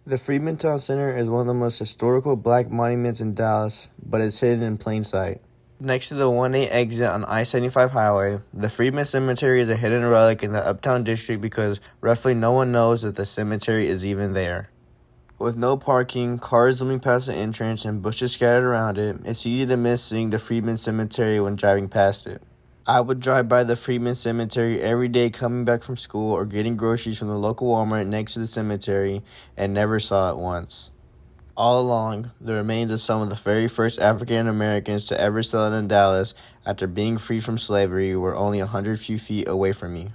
The Freeman Town Center is one of the most historical black monuments in Dallas, but it's hidden in plain sight. Next to the 1-8 exit on I-75 highway, the Freeman Cemetery is a hidden relic in the Uptown District because roughly no one knows that the cemetery is even there. With no parking, cars zooming past the entrance, and bushes scattered around it, it's easy to miss seeing the Freeman Cemetery when driving past it. I would drive by the Freeman Cemetery every day coming back from school or getting groceries from the local Walmart next to the cemetery and never saw it once. All along, the remains of some of the very first African Americans to ever settle in Dallas after being freed from slavery were only 100 feet away from me.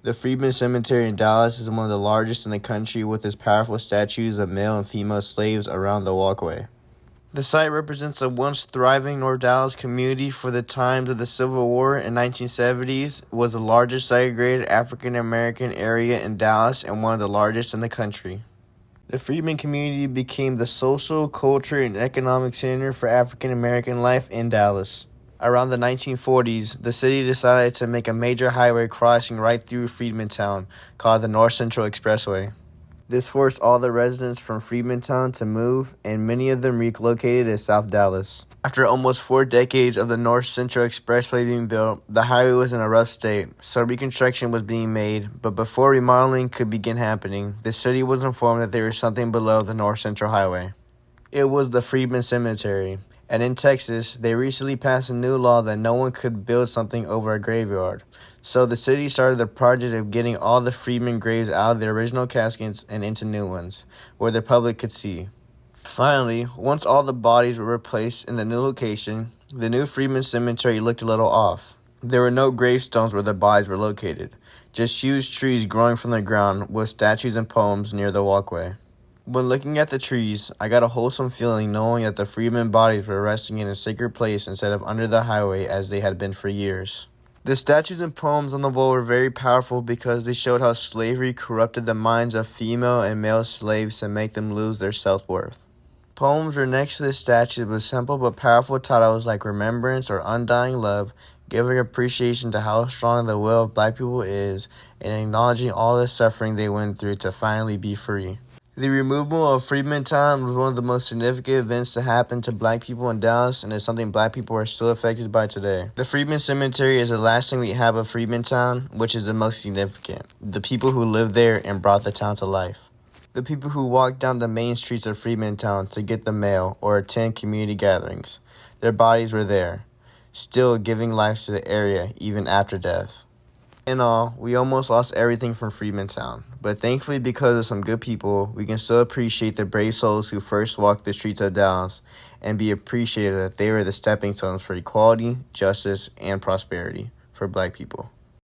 The Freeman Cemetery in Dallas is one of the largest in the country, with its powerful statues of male and female slaves around the walkway. The site represents a once thriving North Dallas community. For the times of the Civil War in 1970s, was the largest segregated African American area in Dallas and one of the largest in the country. The Freeman community became the social, culture, and economic center for African American life in Dallas. Around the 1940s, the city decided to make a major highway crossing right through Freeman Town, called the North Central Expressway. This forced all the residents from Freeman Town to move, and many of them relocated to South Dallas. After almost 4 decades of the North Central Expressway being built, the highway was in a rough state, so reconstruction was being made. But before remodeling could begin happening, the city was informed that there was something below the North Central Highway. It was the Freeman Cemetery. And in Texas, they recently passed a new law that no one could build something over a graveyard. So the city started the project of getting all the Freeman graves out of their original caskets and into new ones, where the public could see. Finally, once all the bodies were replaced in the new location, the new Freeman Cemetery looked a little off. There were no gravestones where the bodies were located, just huge trees growing from the ground with statues and poems near the walkway. When looking at the trees, I got a wholesome feeling knowing that the Freeman bodies were resting in a sacred place instead of under the highway as they had been for years. The statues and poems on the wall were very powerful because they showed how slavery corrupted the minds of female and male slaves to make them lose their self-worth. Poems were next to the statues with simple but powerful titles like Remembrance or Undying Love, giving appreciation to how strong the will of black people is and acknowledging all the suffering they went through to finally be free. The removal of Freeman Town was one of the most significant events to happen to black people in Dallas, and is something black people are still affected by today. The Freeman Cemetery is the last thing we have of Freeman Town, which is the most significant. The people who lived there and brought the town to life. The people who walked down the main streets of Freeman Town to get the mail or attend community gatherings. Their bodies were there, still giving life to the area even after death. In all, we almost lost everything from Freeman Town, but thankfully because of some good people, we can still appreciate the brave souls who first walked the streets of Dallas and be appreciative that they were the stepping stones for equality, justice, and prosperity for black people.